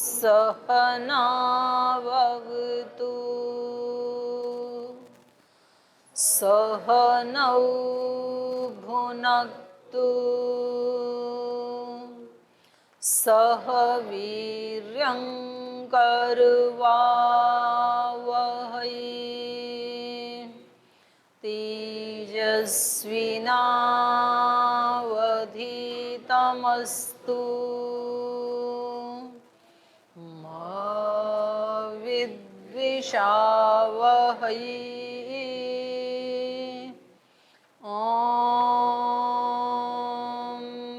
सहनावतु सहनौ भुनक्तु सह वीर्यं करवावहै तेजस्विनावधीतमस्तु मा विद्विषावहै। ॐ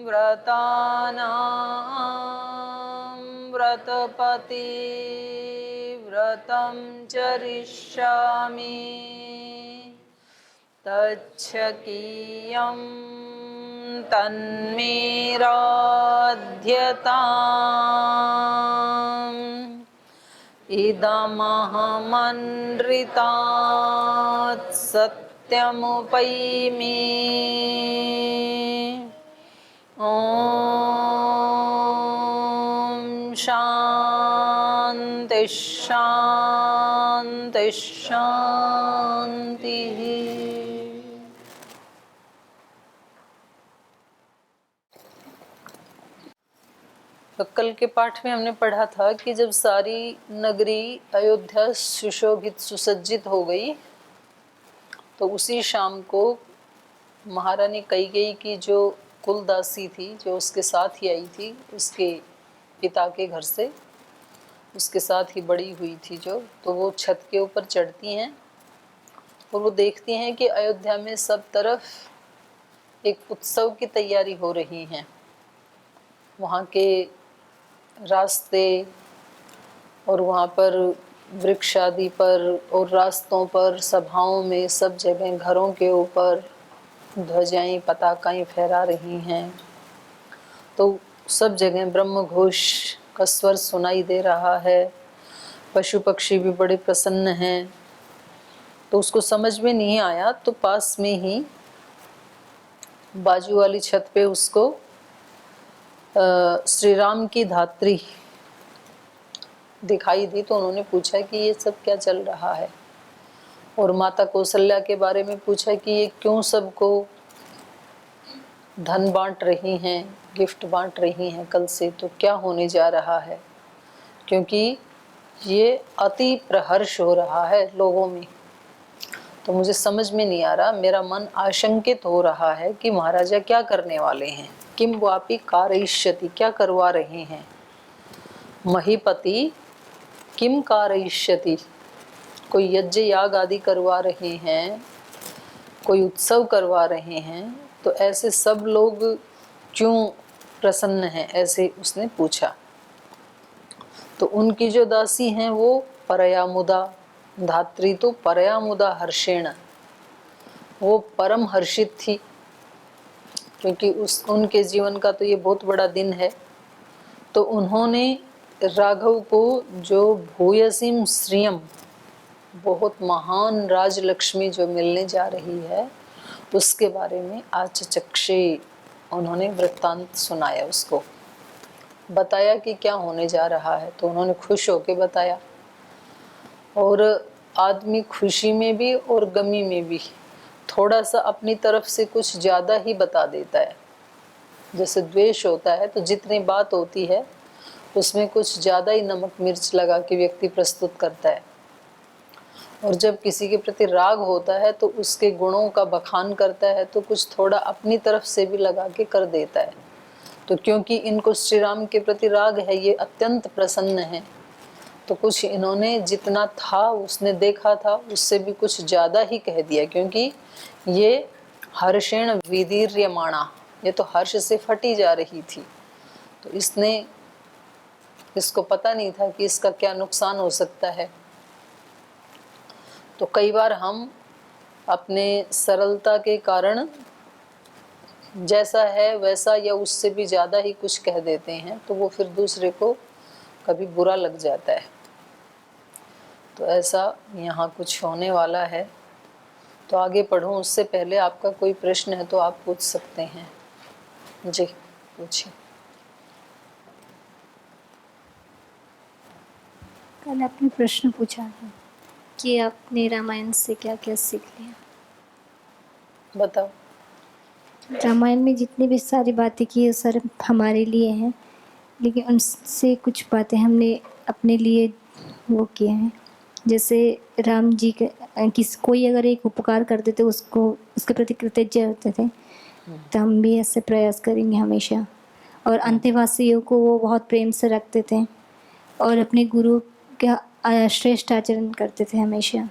व्रतानां व्रतपति व्रतं चरिष्यामि तच्छकीयं तन्मेराध्यताम् इदमहमनृतात् सत्यमुपैमि। ॐ शान्ति शान्ति शान्तिः। तो कल के पाठ में हमने पढ़ा था कि जब सारी नगरी अयोध्या सुशोभित सुसज्जित हो गई तो उसी शाम को महारानी कैकेयी की जो कुलदासी थी, जो उसके साथ ही आई थी उसके पिता के घर से, उसके साथ ही बड़ी हुई थी जो, तो वो छत के ऊपर चढ़ती हैं और वो देखती हैं कि अयोध्या में सब तरफ एक उत्सव की तैयारी हो रही है। वहाँ के रास्ते और वहाँ पर वृक्ष आदि पर और रास्तों पर, सभाओं में, सब जगह घरों के ऊपर ध्वजाएं पताकाएं फहरा रही हैं। तो सब जगह ब्रह्म घोष का स्वर सुनाई दे रहा है। पशु पक्षी भी बड़े प्रसन्न हैं। तो उसको समझ में नहीं आया तो पास में ही बाजू वाली छत पे उसको श्री राम की धात्री दिखाई दी। तो उन्होंने पूछा कि ये सब क्या चल रहा है, और माता कौशल्या के बारे में पूछा कि ये क्यों सबको धन बांट रही हैं, गिफ्ट बांट रही हैं कल से, तो क्या होने जा रहा है, क्योंकि ये अति प्रहर्ष हो रहा है लोगों में। तो मुझे समझ में नहीं आ रहा, मेरा मन आशंकित हो रहा है कि महाराजा क्या करने वाले हैं। किम वापि कारयिष्यति, क्या करवा रहे हैं। महीपति किम कारयिष्यति, कोई यज्ञ याग आदि करवा रहे हैं, कोई उत्सव करवा रहे हैं, तो ऐसे सब लोग क्यों प्रसन्न हैं, ऐसे उसने पूछा। तो उनकी जो दासी हैं वो परया मुदा, धात्री तो परया मुदा हर्षेण, वो परम हर्षित थी, क्योंकि उनके जीवन का तो ये बहुत बड़ा दिन है। तो उन्होंने राघव को जो भूयसीम श्रियम, बहुत महान राजलक्ष्मी जो मिलने जा रही है, उसके बारे में आचचक्षे उन्होंने वृत्तांत सुनाया, उसको बताया कि क्या होने जा रहा है। तो उन्होंने खुश होकर बताया। और आदमी खुशी में भी और गमी में भी थोड़ा सा अपनी तरफ से कुछ ज़्यादा ही बता देता है। जैसे द्वेष होता है तो जितनी बात होती है उसमें कुछ ज़्यादा ही नमक मिर्च लगा के व्यक्ति प्रस्तुत करता है। और जब किसी के प्रति राग होता है तो उसके गुणों का बखान करता है तो कुछ थोड़ा अपनी तरफ से भी लगा के कर देता है। तो क्योंकि इनको श्री राम के प्रति राग है, ये अत्यंत प्रसन्न है, तो कुछ इन्होंने जितना था उसने देखा था उससे भी कुछ ज़्यादा ही कह दिया, क्योंकि ये हर्षेण विदीर्यमाणा, ये तो हर्ष से फटी जा रही थी। तो इसको पता नहीं था कि इसका क्या नुकसान हो सकता है। तो कई बार हम अपने सरलता के कारण जैसा है वैसा या उससे भी ज़्यादा ही कुछ कह देते हैं, तो वो फिर दूसरे को कभी बुरा लग जाता है। तो ऐसा यहाँ कुछ होने वाला है। तो आगे पढ़ूँ उससे पहले आपका कोई प्रश्न है तो आप पूछ सकते हैं। जी पूछिए। मैंने अपने प्रश्न पूछा है। कि आपने रामायण से क्या क्या सीख लिया? बताओ। रामायण में जितनी भी सारी बातें की वो सर हमारे लिए हैं, लेकिन उनसे कुछ बातें हमने अपने लिए वो किए हैं। जैसे राम जी के कोई अगर एक उपकार करते थे उसको उसके प्रति कृतज्ञ होते थे, तो हम भी ऐसे प्रयास करेंगे हमेशा। और अंतेवासियों को वो बहुत प्रेम से रखते थे और अपने गुरु का श्रेष्ठ आचरण करते थे हमेशा।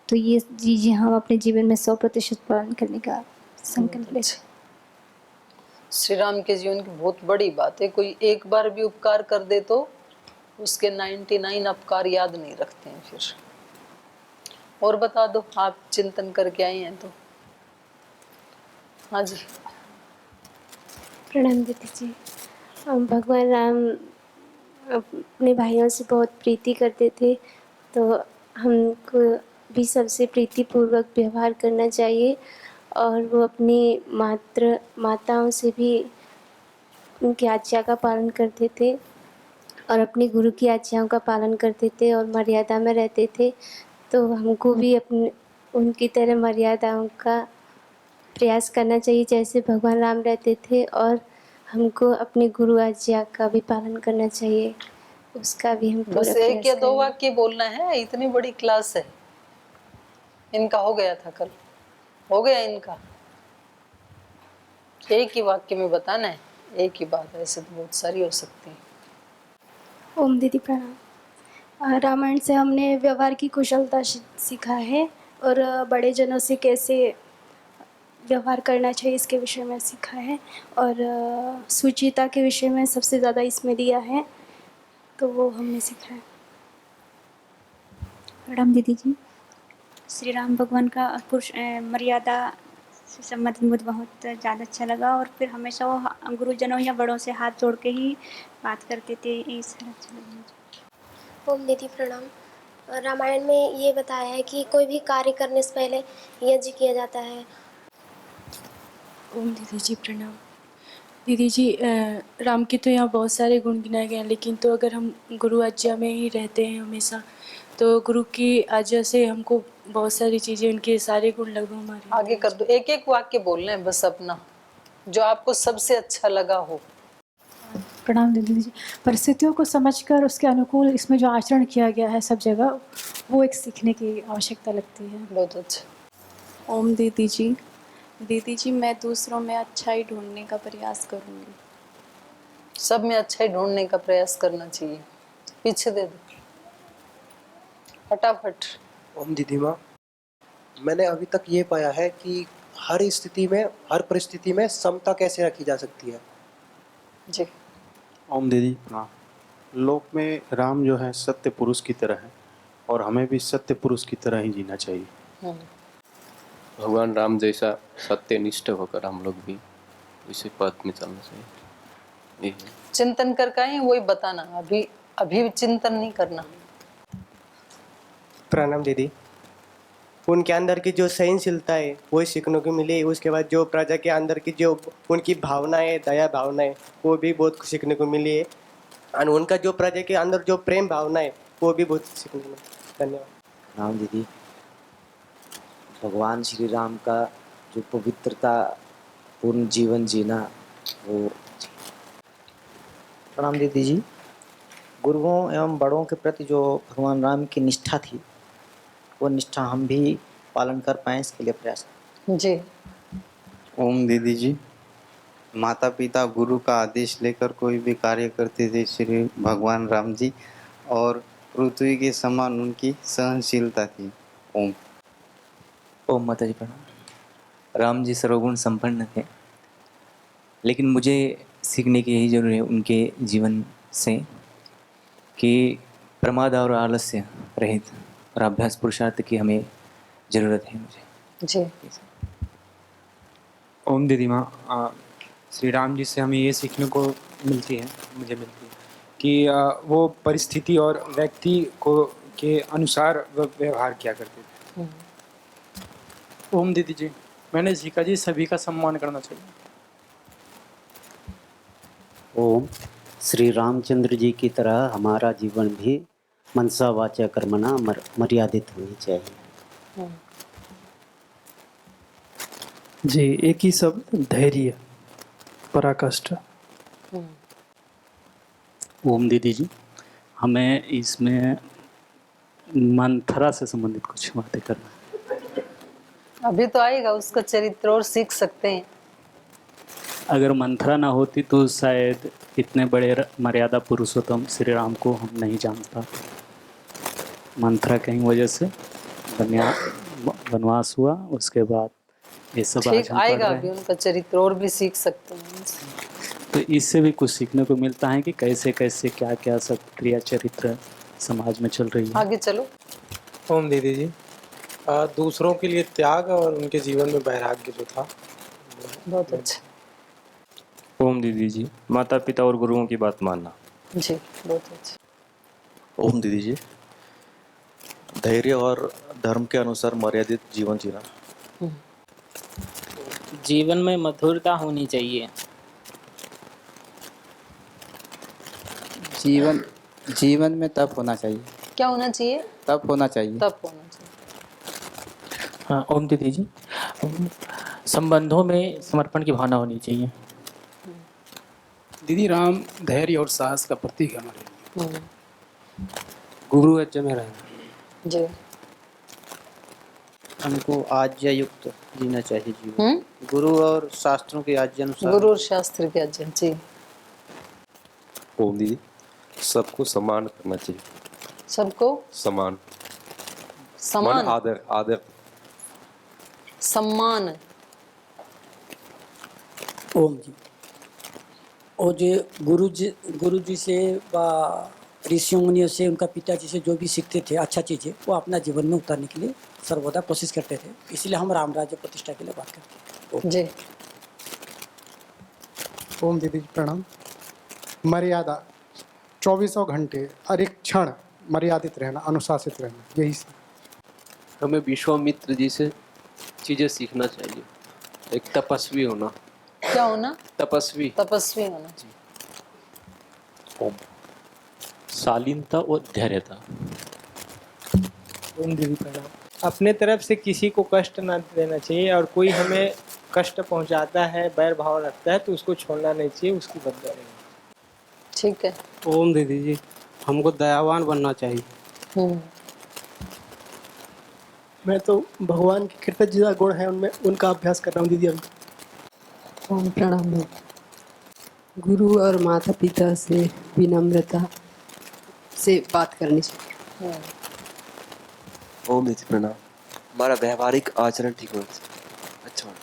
तो ये चीज़ें हम अपने जीवन में 100% पालन करने का संकल्प लेते हैं। श्री राम के जीवन की बहुत बड़ी बात है, कोई एक बार भी उपकार कर दे तो उसके 99 अपकार याद नहीं रखते हैं फिर। और बता दो, आप चिंतन करके आए हैं तो। हाँ जी। प्रणाम दीदी जी। भगवान राम अपने भाइयों से बहुत प्रीति करते थे, तो हमको भी सबसे प्रीतिपूर्वक व्यवहार करना चाहिए। और वो अपनी माताओं से भी उनकी आज्ञा का पालन करते थे और अपने गुरु की आज्ञाओं का पालन करते थे और मर्यादा में रहते थे। तो हमको भी अपने उनकी तरह मर्यादाओं का प्रयास करना चाहिए जैसे भगवान राम रहते थे, और हमको अपने गुरु आज्ञा का भी पालन करना चाहिए, उसका भी हम पूरा बस प्रयास एक या दो करेंगे। वाक्य बोलना है, इतनी बड़ी क्लास है। इनका हो गया था कल, हो गया इनका। एक ही वाक्य में बताना है, एक ही बात, ऐसे तो बहुत सारी हो सकती है। ओम दीदी प्रणाम। रामायण से हमने व्यवहार की कुशलता सीखा है और बड़े जनों से कैसे व्यवहार करना चाहिए इसके विषय में सीखा है, और सुचिता के विषय में सबसे ज़्यादा इसमें दिया है, तो वो हमने सीखा है। प्रणाम दीदी जी। श्री राम भगवान का मर्यादा से संबंधित मुझे बहुत ज़्यादा अच्छा लगा, और फिर हमेशा वो गुरुजनों या बड़ों से हाथ जोड़ के ही बात करते थे, ये सारा अच्छा लगा मुझे। ओम दीदी प्रणाम। रामायण में ये बताया है कि कोई भी कार्य करने से पहले यज्ञ किया जाता है। ओम दीदी जी प्रणाम। दीदी जी, राम के तो यहाँ बहुत सारे गुण गिनाए गए हैं, लेकिन तो अगर हम गुरु आज्ञा में ही रहते हैं हमेशा, तो गुरु की आज्ञा से हमको बहुत सारी चीज़ें, उनके सारे गुण लगभग हमारे आगे कर दो, एक एक वाक्य बोलना है बस अपना, जो आपको सबसे अच्छा लगा हो। प्रणाम दीदी जी। परिस्थितियों को समझकर उसके अनुकूल इसमें जो आचरण किया गया है सब जगह, वो एक सीखने की आवश्यकता लगती है। बहुत अच्छा। ओम दीदी जी। दीदी जी, मैं दूसरों में अच्छाई ढूंढने का प्रयास करूंगी। सब में अच्छाई ढूंढने का प्रयास करना चाहिए। पीछे दे दो फटाफट। ओम दीदी माँ, मैंने अभी तक ये पाया है कि हर स्थिति में, हर परिस्थिति में समता कैसे रखी जा सकती है। जी। ओम दीदी प्रणाम। लोक में राम जो है सत्य पुरुष की तरह है, और हमें भी सत्य पुरुष की तरह ही जीना चाहिए। भगवान राम जैसा सत्यनिष्ठ होकर हम लोग भी इसी पथ में चलना चाहिए। चिंतन करके आए वही बताना, अभी चिंतन नहीं करना। प्रणाम दीदी। उनके अंदर की जो सहनशीलता है वो सीखने को मिली। उसके बाद जो प्रजा के अंदर की जो उनकी भावनाएं, दया भावनाएं, वो भी बहुत सीखने को मिली है। और उनका जो प्रजा के अंदर जो प्रेम भावना है वो भी बहुत सीखने को मिली। धन्यवाद। राम दीदी, भगवान श्री राम का जो पवित्रता पूर्ण जीवन जीना, वो। प्रणाम दीदी जी। गुरुओं एवं बड़ों के प्रति जो भगवान राम की निष्ठा थी, वो निष्ठा हम भी पालन कर पाएँ, इसके लिए प्रयास करें। जी। ओम दीदी जी, माता पिता गुरु का आदेश लेकर कोई भी कार्य करते थे श्री भगवान राम जी, और पृथ्वी के समान उनकी सहनशीलता थी। ओम। ओम माता जी प्रणाम। राम जी सर्वगुण संपन्न थे, लेकिन मुझे सीखने की यही जरूरी है उनके जीवन से कि प्रमाद और आलस्य रहित और अभ्यास पुरुषार्थ की हमें ज़रूरत है। मुझे जी। ओम दीदी माँ, श्री राम जी से हमें ये सीखने को मिलती है, मुझे मिलती है कि वो परिस्थिति और व्यक्ति को के अनुसार व्यवहार किया करते थे। ओम दीदी जी, मैंने सीखा जी सभी का सम्मान करना चाहिए। ओम। श्री रामचंद्र जी की तरह हमारा जीवन भी मनसा वाचा कर्मणा मर्यादित होनी चाहिए। जी, एक ही शब्द धैर्य, पराकाष्ठा। ओम दीदी जी, हमें इसमें मंथरा से संबंधित कुछ बातें करना है। अभी तो आएगा उसका चरित्र और सीख सकते हैं। अगर मंथरा ना होती तो शायद इतने बड़े मर्यादा पुरुषोत्तम श्री राम को हम नहीं जान पाते। मंथरा की वजह से वनवास हुआ, उसके बाद ये सब ठीक आज हम पढ़ आएगा रहे अभी हैं। उनका चरित्र और भी सीख सकते हैं। तो इससे भी कुछ सीखने को मिलता है कि कैसे कैसे क्या क्या सब क्रिया चरित्र समाज में चल रही है। आगे चलो। ओम दीदी जी, दूसरों के लिए त्याग और उनके जीवन में वैराग्य जो था। बहुत अच्छा। ओम दीदी जी, माता पिता और गुरुओं की बात मानना। जी, बहुत अच्छा। ओम दीदी जी, धैर्य और धर्म के अनुसार मर्यादित जीवन जीना। जीवन में मधुरता होनी चाहिए। जीवन में तप होना चाहिए। क्या होना चाहिए? तप होना चाहिए। तप होना चाहिए। हाँ, ओम दीदी जी, संबंधों में समर्पण की भावना होनी चाहिए। दीदी, राम धैर्य और साहस का प्रतीक है हमारे लिए। गुरु अच्छे में रहना। जी। हमको आज्ञा युक्त जीना चाहिए जीवन। गुरु और शास्त्रों की आज्ञा अनुसार। गुरु और शास्त्र की आज्ञा। जी। ओम दीदी, सबको सम्मान करना चाहिए। सबको समान समान आदर आदर सम्मान। ओम जी, और जो गुरु जी से व ऋषियों मुनियों से, उनका पिताजी से जो भी सीखते थे अच्छा चीज़ें, वो अपना जीवन में उतारने के लिए सर्वदा कोशिश करते थे। इसलिए हम राम राज्य प्रतिष्ठा के लिए बात करते हैं। जी। ओम दीदी जी प्रणाम। मर्यादा, 24 घंटे हर एक क्षण मर्यादित रहना, अनुशासित रहना, यही हमें विश्वामित्र जी से चीजें सीखना चाहिए। एक तपस्वी होना। क्या होना? तपस्वी। तपस्वी होना। ओम शालीनता और धैर्यता। ओम दीदी प्रणाम। अपने तरफ से किसी को कष्ट ना देना चाहिए, और कोई हमें कष्ट पहुंचाता है, बैर भाव रखता है, तो उसको छोड़ना नहीं चाहिए, उसकी बदला लेना। ठीक है। ओम दीदी जी, हमको दयावान बनना चाहिए। मैं तो भगवान के कृतज्ञता गुण है उनमें, उनका अभ्यास कर रहा हूँ दीदी अभी। ओम प्रणाम। गुरु और माता पिता से विनम्रता से बात करनी चाहिए। ओम दीदी प्रणाम। हमारा व्यवहारिक आचरण ठीक होना चाहिए। अच्छा होना।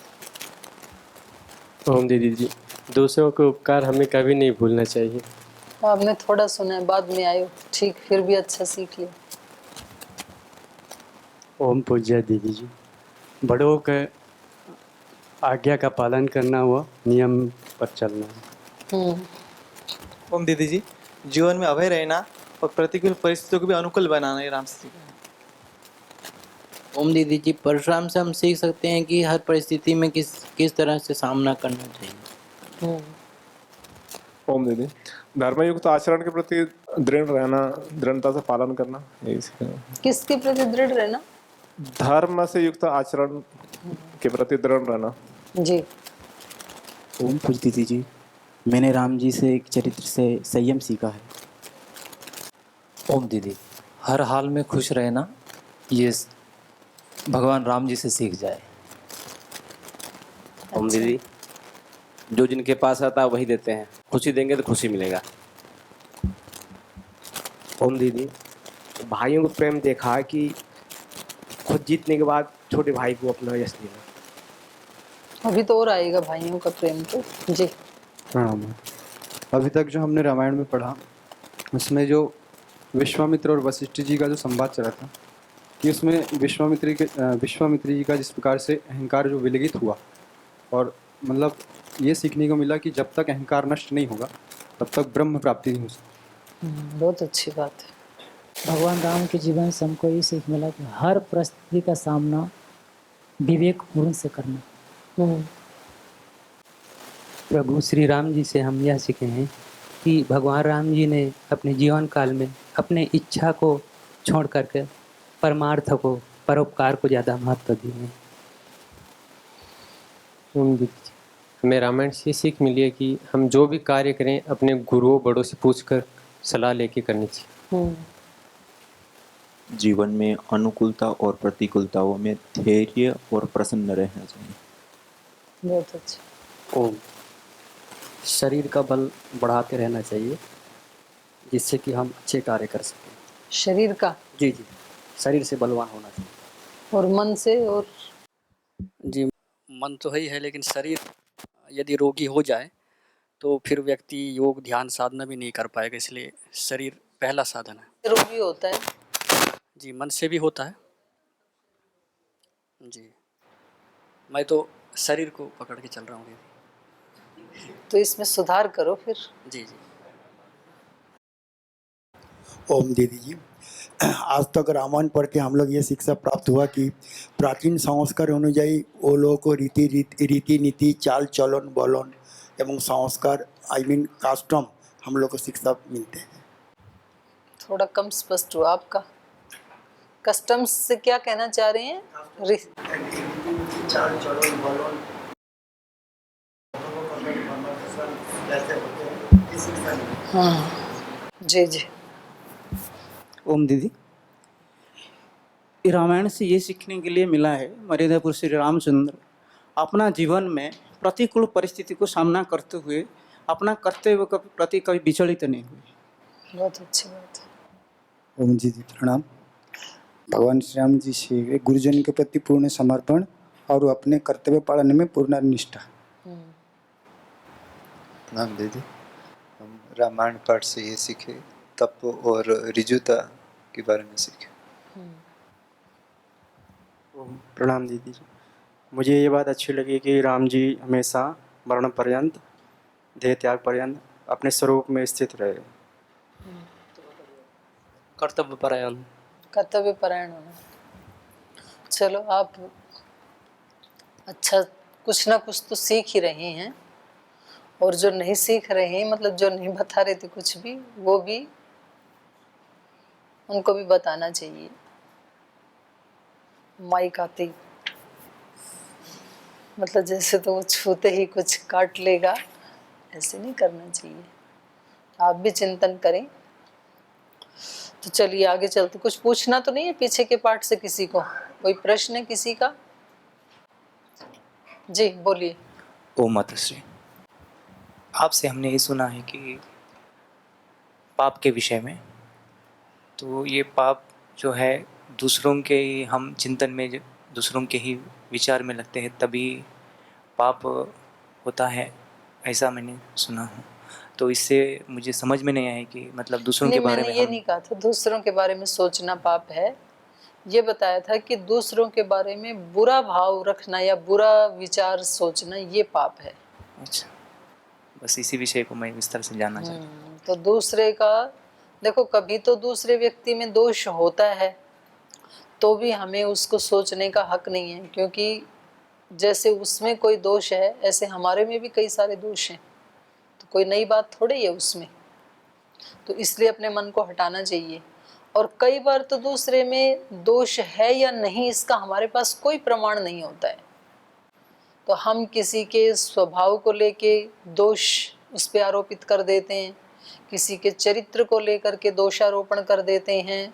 ओम दीदी जी, दूसरों के उपकार हमें कभी नहीं भूलना चाहिए। आपने थोड़ा सुना है, बाद में आयो। ठीक, फिर भी अच्छा सीख लिया। ओम पूज्य दीदी जी, बड़ों के आज्ञा का पालन करना हुआ, नियम पर चलना। ओम दीदी जी, जीवन में अभय रहना और प्रतिकूल परिस्थितियों को भी अनुकूल बनाना है राम से। ओम दीदी जी, परशुराम से हम सीख सकते हैं कि हर परिस्थिति में किस तरह से सामना करना चाहिए। ओम दीदी, धर्मयुक्त आचरण के प्रति दृढ़ रहना, दृढ़ता से पालन करना, यही सीखना। किसके प्रति दृढ़ रहना? धर्म से युक्त आचरण के प्रति दृढ़ रहना। जी। ओम पूज दीदी जी, मैंने राम जी से एक चरित्र से संयम सीखा है। ओम दीदी, हर हाल में खुश रहना, ये भगवान राम जी से सीख जाए। ओम दीदी, जो जिनके पास आता है वही देते हैं, खुशी देंगे तो खुशी मिलेगा। ओम दीदी, भाइयों को प्रेम देखा है कि खुद जीतने के बाद छोटे भाई को अपना यश देना। अभी तो और आएगा भाइयों का प्रेम तो। जी। प्रणाम। अभी तक जो हमने रामायण में पढ़ा, उसमें जो विश्वामित्र और वशिष्ठ जी का जो संवाद चला था, कि उसमें विश्वामित्र जी का जिस प्रकार से अहंकार जो विलगित हुआ, और मतलब ये सीखने को मिला कि जब तक अहंकार नष्ट नहीं होगा तब तक ब्रह्म प्राप्ति नहीं हो सकती। बहुत अच्छी बात है। भगवान राम के जीवन से हमको ये सीख मिला कि हर परिस्थिति का सामना विवेकपूर्ण से करना। प्रभु श्री राम जी से हम यह सीखे हैं कि भगवान राम जी ने अपने जीवन काल में अपने इच्छा को छोड़ करके परमार्थ को, परोपकार को ज़्यादा महत्व दिए। ओम दीदी जी, हमें रामायण से ये सीख मिली है कि हम जो भी कार्य करें अपने गुरुओं बड़ों से पूछकर सलाह लेके करनी चाहिए। जीवन में अनुकूलता और प्रतिकूलताओं में धैर्य और प्रसन्न रहना चाहिए। बहुत अच्छा। ओम। शरीर का बल बढ़ाते रहना चाहिए जिससे कि हम अच्छे कार्य कर सकें। शरीर का? जी जी, शरीर से बलवान होना चाहिए। और मन से? और जी, मन तो ही है, लेकिन शरीर यदि रोगी हो जाए तो फिर व्यक्ति योग ध्यान साधना भी नहीं कर पाएगा, इसलिए शरीर पहला साधन है। रोगी होता है? जी, मन से भी होता है। जी, मैं तो शरीर को पकड़ के चल रहा हूँ। तो इसमें सुधार करो फिर। जी जी। ओम दीदी जी, आज तक रामायण पढ़ के हम लोग ये शिक्षा प्राप्त हुआ कि प्राचीन संस्कार अनुयायी वो लोगों को रीति नीति चाल चलन बलन एवं संस्कार कस्टम हम लोग को शिक्षा मिलते हैं। थोड़ा कम स्पष्ट हुआ आपका। कस्टम्स से क्या कहना चाह रहे हैं? चाल चलन बलन हाँ जी जी। ओम दीदी, रामायण से ये सीखने के लिए मिला है मर्यादा पुरुष श्री रामचंद्र अपना जीवन में प्रतिकूल परिस्थिति को सामना करते हुए अपना कर्तव्य के प्रति कभी विचलित नहीं हुए। बहुत अच्छी बात है। ओम जी प्रणाम। भगवान श्री राम जी से गुरुजन के प्रति पूर्ण समर्पण और अपने कर्तव्य पालन में पूर्ण निष्ठा। प्रणाम दीदी, हम रामायण पाठ से ये सीखे तप और ऋजुता के बारे में सीखे। प्रणाम दीदी जी, मुझे ये बात अच्छी लगी कि राम जी हमेशा मरण पर्यंत देह त्याग पर्यंत अपने स्वरूप में स्थित रहे। कर्तव्य परायण। कर्तव्य परायण होना। चलो, आप अच्छा कुछ ना कुछ तो सीख ही रहे हैं, और जो नहीं सीख रहे हैं, मतलब जो नहीं बता रहे थे कुछ भी, वो भी उनको भी बताना चाहिए। माइक आती, मतलब जैसे तो वो छूते ही कुछ काट लेगा, ऐसे नहीं करना चाहिए। आप भी चिंतन करें। तो चलिए आगे चलते। कुछ पूछना तो नहीं है पीछे के पाठ से किसी को? कोई प्रश्न है किसी का? जी बोलिए। ओम माताश्री, आपसे हमने ये सुना है कि पाप के विषय में, तो ये पाप जो है दूसरों के ही हम चिंतन में, दूसरों के ही विचार में लगते हैं तभी पाप होता है, ऐसा मैंने सुना है। तो इससे मुझे समझ में नहीं आया कि मतलब दूसरों के बारे में ये नहीं कहा था दूसरों के बारे में सोचना पाप है। ये बताया था कि दूसरों के बारे में बुरा भाव रखना या बुरा विचार सोचना ये पाप है। अच्छा, बस इसी विषय को मैं विस्तार से जानना चाहता हूँ। तो दूसरे का देखो, कभी तो दूसरे व्यक्ति में दोष होता है तो भी हमें उसको सोचने का हक नहीं है, क्योंकि जैसे उसमें कोई दोष है ऐसे हमारे में भी कई सारे दोष हैं। तो कोई नई बात थोड़ी है उसमें, तो इसलिए अपने मन को हटाना चाहिए। और कई बार तो दूसरे में दोष है या नहीं इसका हमारे पास कोई प्रमाण नहीं होता है, तो हम किसी के स्वभाव को लेके दोष उस पर आरोपित कर देते हैं, किसी के चरित्र को लेकर के दोषारोपण कर देते हैं,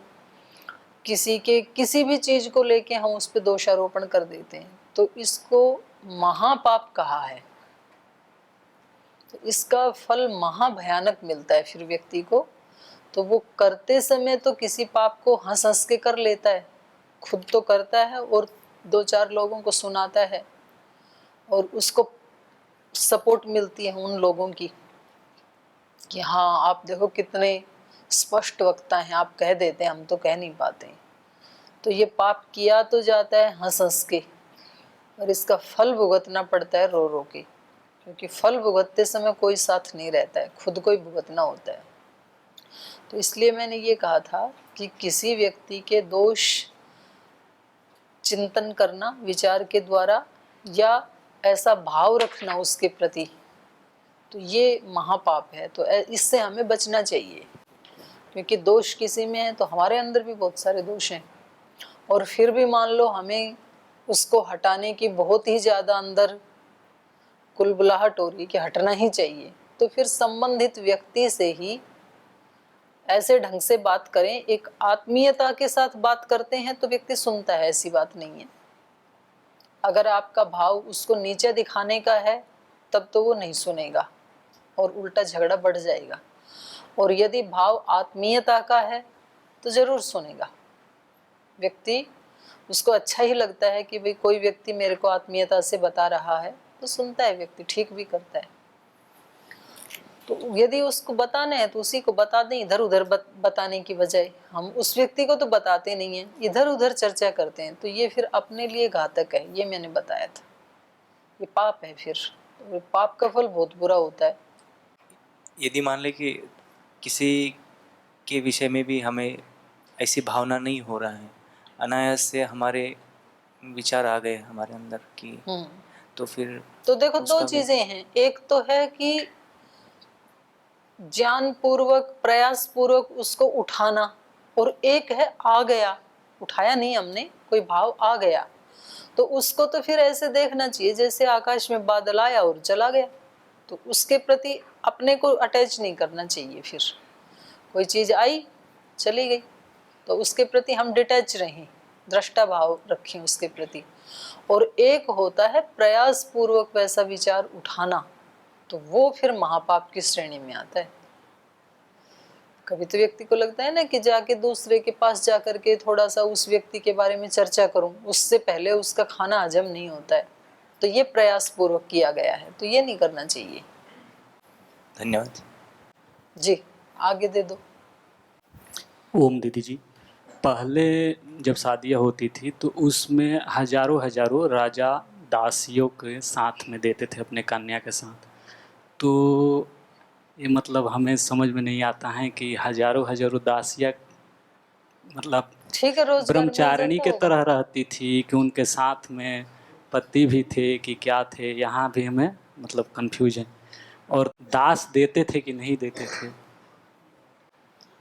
किसी के किसी भी चीज को लेके हम उस पर दोषारोपण कर देते हैं। तो इसको महापाप कहा है। तो इसका फल महाभयानक मिलता है फिर व्यक्ति को। तो वो करते समय तो किसी पाप को हंस हंस के कर लेता है, खुद तो करता है और दो चार लोगों को सुनाता है, और उसको सपोर्ट मिलती है उन लोगों की कि हाँ आप देखो कितने स्पष्ट वक्ता हैं, आप कह देते हैं, हम तो कह नहीं पाते। तो ये पाप किया तो जाता है हंस हंस के, और इसका फल भुगतना पड़ता है रो रो के, क्योंकि फल भुगतते समय कोई साथ नहीं रहता है, खुद को ही भुगतना होता है। तो इसलिए मैंने ये कहा था कि किसी व्यक्ति के दोष चिंतन करना विचार के द्वारा या ऐसा भाव रखना उसके प्रति, तो ये महापाप है। तो इससे हमें बचना चाहिए, क्योंकि दोष किसी में है तो हमारे अंदर भी बहुत सारे दोष हैं, और फिर भी मान लो हमें उसको हटाने की बहुत ही ज़्यादा अंदर कुलबुलाहट हो रही कि हटना ही चाहिए, तो फिर संबंधित व्यक्ति से ही ऐसे ढंग से बात करें, एक आत्मीयता के साथ बात करते हैं तो व्यक्ति सुनता है, ऐसी बात नहीं है। अगर आपका भाव उसको नीचे दिखाने का है तब तो वो नहीं सुनेगा और उल्टा झगड़ा बढ़ जाएगा, और यदि भाव आत्मीयता का है तो जरूर सुनेगा व्यक्ति। उसको अच्छा ही लगता है कि भाई कोई व्यक्ति मेरे को आत्मीयता से बता रहा है, तो सुनता है व्यक्ति, ठीक भी करता है। तो यदि उसको बताना है तो उसी को बता दें, इधर उधर बताने की बजाय हम उस व्यक्ति को तो बताते नहीं हैं, इधर उधर चर्चा करते हैं, तो ये फिर अपने लिए घातक है। ये मैंने बताया था, ये पाप है। फिर तो पाप का फल बहुत बुरा होता है। यदि मान ले कि किसी के विषय में भी हमें ऐसी भावना नहीं हो रहा है, अनायास से हमारे विचार आ गए हमारे अंदर की, तो फिर तो देखो दो चीजें हैं, एक तो है कि ज्ञान पूर्वक प्रयास पूर्वक उसको उठाना, और एक है आ गया, उठाया नहीं हमने, कोई भाव आ गया तो उसको तो फिर ऐसे देखना चाहिए जैसे आकाश में बादल आया और चला गया, तो उसके प्रति अपने को अटैच नहीं करना चाहिए। फिर कोई चीज आई चली गई तो उसके प्रति हम डिटैच रहें, दृष्टा भाव रखें उसके प्रति। और एक होता है प्रयास पूर्वक वैसा विचार उठाना, तो वो फिर महापाप की श्रेणी में आता है। कभी तो व्यक्ति को लगता है ना कि जाके दूसरे के पास जाकर के थोड़ा सा उस व्यक्ति के बारे में चर्चा करूं, उससे पहले उसका खाना हजम नहीं होता है, तो ये प्रयास पूर्वक किया गया है, तो ये नहीं करना चाहिए। धन्यवाद जी, आगे दे दो। ओम दीदी जी, पहले जब शादियाँ होती थी तो उसमें हजारों राजा दासियों के साथ में देते थे अपने कन्या के साथ, तो ये मतलब हमें समझ में नहीं आता है कि हजारों दासियाँ मतलब ठीक है, रोजगार ब्रह्मचारिणी के तरह रहती थी कि उनके साथ में पति भी थे कि क्या थे, यहाँ भी हमें मतलब कंफ्यूज है। और दास देते थे कि नहीं देते थे,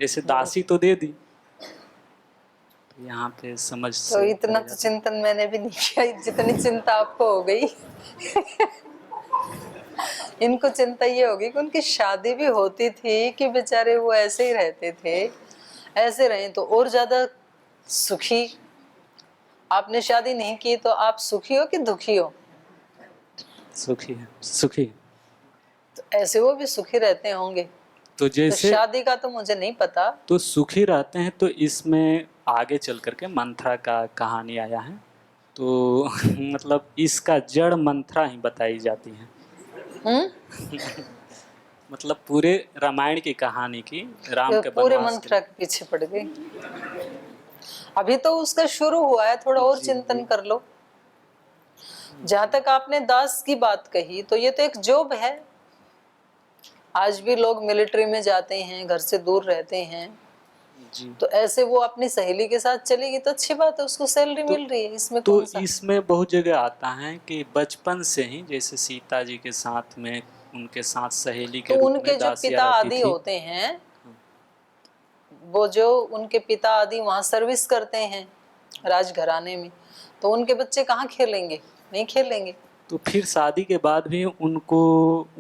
जैसे दासी तो दे दी, तो यहाँ पे समझ तो इतना तो चिंतन मैंने भी नहीं किया जितनी चिंता आपको हो गई। इनको चिंता ये होगी कि उनकी शादी भी होती थी कि बेचारे वो ऐसे ही रहते थे, ऐसे रहे तो और ज्यादा सुखी। आपने शादी नहीं की तो आप सुखी हो कि दुखी हो? सुखी है, सुखी। तो ऐसे वो भी सुखी रहते होंगे। तो जैसे तो शादी का तो मुझे नहीं पता। तो सुखी रहते हैं, तो इसमें आगे चल करके मंथरा का कहानी आया है, तो मतलब इसका जड़ मंथरा ही बताई जाती है। मतलब पूरे रामायण की कहानी की राम के पूरे मंथरा के पीछे पड़ गई। अभी तो उसका शुरू हुआ है, थोड़ा और चिंतन कर लो। जहां तक आपने दास की बात कही, तो ये तो एक जॉब है। आज भी लोग मिलिट्री में जाते हैं, घर से दूर रहते हैं जी। तो ऐसे वो अपनी सहेली के साथ चलेगी तो अच्छी बात है, उसको सैलरी मिल रही है, इसमें तो इसमें बहुत जगह आता है कि बचपन से ही जैसे सीता जी के साथ में उनके साथ सहेली के तो रूप उनके में जो पिता आदि होते हैं, वो जो उनके पिता आदि वहाँ सर्विस करते हैं राजघराने में, तो उनके बच्चे कहाँ खेलेंगे? नहीं खेलेंगे। तो फिर शादी के बाद भी उनको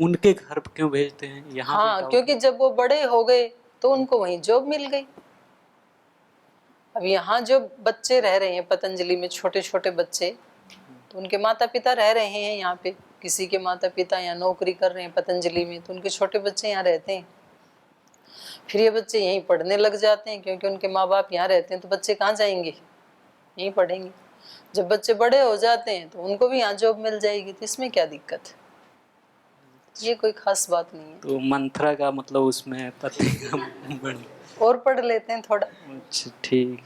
उनके घर क्यों भेजते हैं यहाँ? हाँ, क्योंकि जब वो बड़े हो गए तो उनको वहीं जॉब मिल गई। अब यहाँ जो बच्चे रह रहे हैं पतंजलि में, छोटे छोटे बच्चे, तो उनके माता पिता रह रहे हैं यहाँ पे, किसी के माता पिता यहाँ नौकरी कर रहे हैं पतंजलि में, तो उनके छोटे बच्चे यहाँ रहते हैं। फिर ये बच्चे यहीं पढ़ने लग जाते हैं, क्योंकि उनके माँ बाप यहाँ रहते हैं, तो बच्चे कहाँ जाएंगे? यहीं पढ़ेंगे। जब बच्चे बड़े हो जाते हैं तो उनको भी यहाँ जॉब मिल जाएगी, तो इसमें क्या दिक्कत है? ये कोई खास बात नहीं है। तो मंथरा का मतलब उसमें पति और पढ़ लेते हैं थोड़ा। अच्छा, ठीक।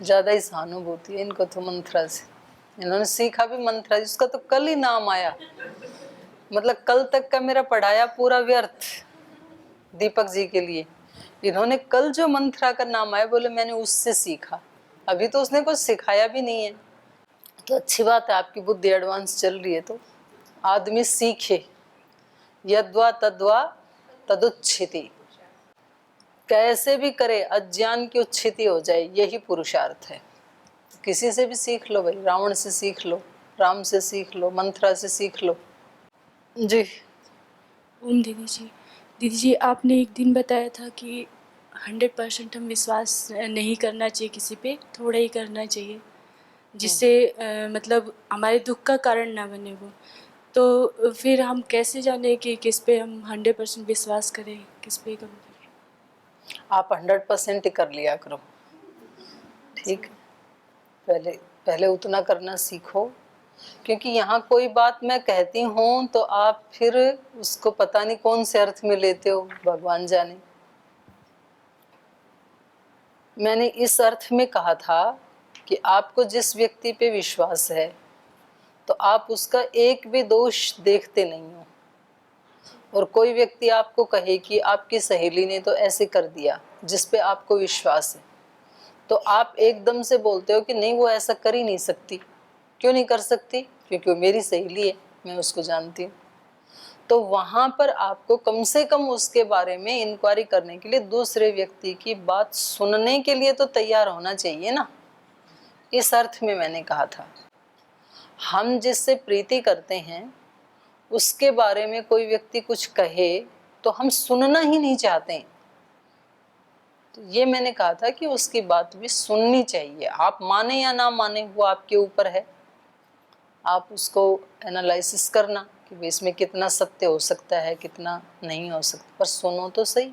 ज्यादा ही सहानुभूति है इनको तो मंथरा से। इन्होंने सीखा भी मंथरा, जिसका तो कल ही नाम आया, मतलब कल तक का मेरा पढ़ाया पूरा व्यर्थ दीपक जी के लिए। इन्होंने कल जो मंथरा का नाम आया, बोले मैंने उससे सीखा। अभी तो उसने कुछ सिखाया भी नहीं है, तो अच्छी बात है, आपकी बुद्धि एडवांस चल रही है। तो आदमी सीखे, यद्वा तद्वा तदुच्छिति। कैसे भी करे अज्ञान की उच्छिति हो जाए, यही पुरुषार्थ है। किसी से भी सीख लो भाई, रावण से सीख लो, राम से सीख लो, मंथरा से सीख लो। जी ओम दीदी जी आपने एक दिन बताया था कि 100% हम विश्वास नहीं करना चाहिए किसी पे, थोड़ा ही करना चाहिए, जिससे मतलब हमारे दुख का कारण ना बने वो। तो फिर हम कैसे जाने कि किस पे हम 100% विश्वास करें, किस पे कम करें? आप 100% ही कर लिया करो, ठीक। पहले उतना करना सीखो, क्योंकि यहाँ कोई बात मैं कहती हूँ तो आप फिर उसको पता नहीं कौन से अर्थ में लेते हो, भगवान जाने। मैंने इस अर्थ में कहा था कि आपको जिस व्यक्ति पे विश्वास है तो आप उसका एक भी दोष देखते नहीं हो, और कोई व्यक्ति आपको कहे कि आपकी सहेली ने तो ऐसे कर दिया जिस पे आपको विश्वास है, तो आप एकदम से बोलते हो कि नहीं वो ऐसा कर ही नहीं सकती। क्यों नहीं कर सकती? क्योंकि वो मेरी सहेली है, मैं उसको जानती हूँ। तो वहाँ पर आपको कम से कम उसके बारे में इंक्वायरी करने के लिए दूसरे व्यक्ति की बात सुनने के लिए तो तैयार होना चाहिए ना। इस अर्थ में मैंने कहा था, हम जिससे प्रीति करते हैं उसके बारे में कोई व्यक्ति कुछ कहे तो हम सुनना ही नहीं चाहते हैं। तो ये मैंने कहा था कि उसकी बात भी सुननी चाहिए। आप माने या ना माने वो आपके ऊपर है, आप उसको एनालिसिस करना कि इसमें कितना सत्य हो सकता है, कितना नहीं हो सकता, पर सुनो तो सही।